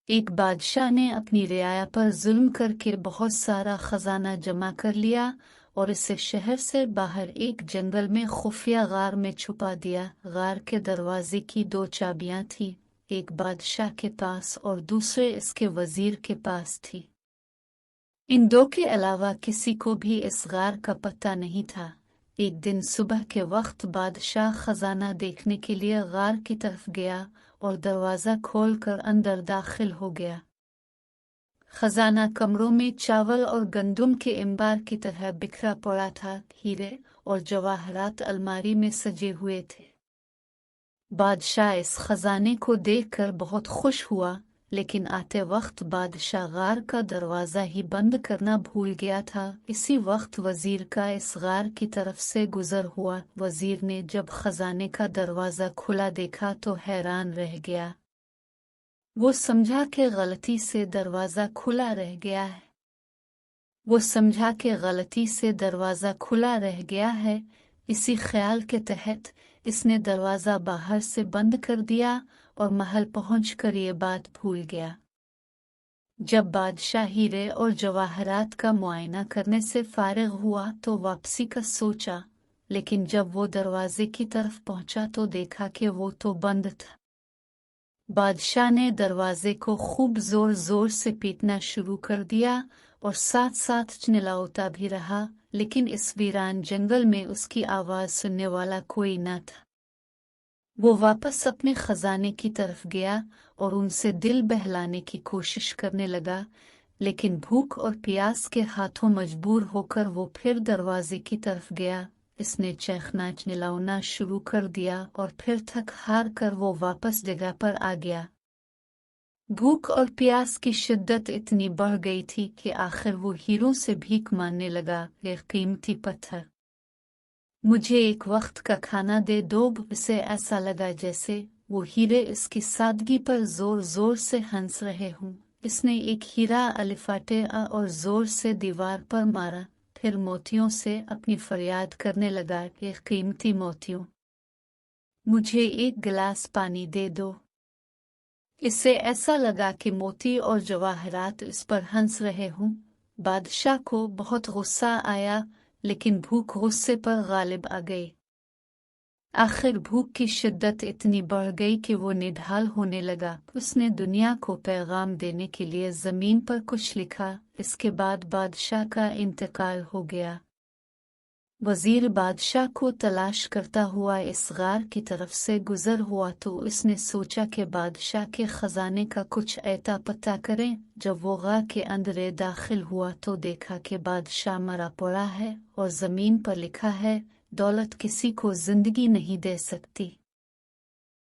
एक बादशाह ने अपनी रियाया पर जुल्म करके बहुत सारा खजाना जमा कर लिया और इसे शहर से बाहर एक जंगल में खुफिया गार में छुपा दिया। गार के दरवाजे की 2 चाबियां थी, एक बादशाह के पास और दूसरे इसके वजीर के पास थी। इन 2 के अलावा किसी को भी इस गार का पता नहीं था। एक दिन सुबह के वक्त बादशाह खजाना देखने के लिए गार की तरफ गया और दरवाज़ा खोलकर अंदर दाखिल हो गया। खजाना कमरों में चावल और गंदुम के अंबार की तरह बिखरा पड़ा था। हीरे और जवाहरात अलमारी में सजे हुए थे। बादशाह इस खजाने को देखकर बहुत खुश हुआ, लेकिन आते वक्त बादशाह गार का दरवाज़ा ही बंद करना भूल गया था। इसी वक्त वजीर का इस गार की तरफ से गुजर हुआ। वजीर ने जब खजाने का दरवाज़ा खुला देखा तो हैरान रह गया। वो समझा कि गलती से दरवाज़ा खुला रह गया है। इसी ख्याल के तहत इसने दरवाज़ा बाहर से बंद कर दिया और महल पहुंचकर ये बात भूल गया। जब बादशाह हीरे और जवाहरात का मुआयना करने से फारिग हुआ तो वापसी का सोचा, लेकिन जब वो दरवाजे की तरफ पहुंचा तो देखा कि वो तो बंद था। बादशाह ने दरवाजे को खूब जोर जोर से पीटना शुरू कर दिया और साथ साथ चिल्लाता भी रहा, लेकिन इस वीरान जंगल में उसकी आवाज़ सुनने वाला कोई न था। वो वापस अपने खजाने की तरफ गया और उनसे दिल बहलाने की कोशिश करने लगा, लेकिन भूख और प्यास के हाथों मजबूर होकर वो फिर दरवाजे की तरफ गया। इसने चीखना चिल्लाना शुरू कर दिया और फिर थक हार कर वो वापस जगह पर आ गया। भूख और प्यास की शिद्दत इतनी बढ़ गई थी कि आखिर वो हीरों से भीख मांगने लगा। ये कीमती पत्थर, मुझे एक वक्त का खाना दे दो। इसे ऐसा लगा जैसे वो हीरे इसकी सादगी पर जोर जोर से हंस रहे हों। इसने एक हीरा अलिफाटे और जोर से दीवार पर मारा, फिर मोतियों से अपनी फरियाद करने लगा, ये कीमती मोतियों, मुझे एक गिलास पानी दे दो। इससे ऐसा लगा कि मोती और जवाहरात इस पर हंस रहे हों। बादशाह को बहुत गुस्सा आया, लेकिन भूख गुस्से पर गालिब आ गई। आखिर भूख की शिद्दत इतनी बढ़ गई कि वो निढाल होने लगा। उसने दुनिया को पैगाम देने के लिए जमीन पर कुछ लिखा। इसके बाद बादशाह का इंतकाल हो गया। वजीर बादशाह को तलाश करता हुआ इस गार की तरफ से गुजर हुआ तो उसने सोचा कि बादशाह के खजाने का कुछ अता पता करें। जब वो गार के अंदर दाखिल हुआ तो देखा कि बादशाह मरा पड़ा है और जमीन पर लिखा है, दौलत किसी को जिंदगी नहीं दे सकती।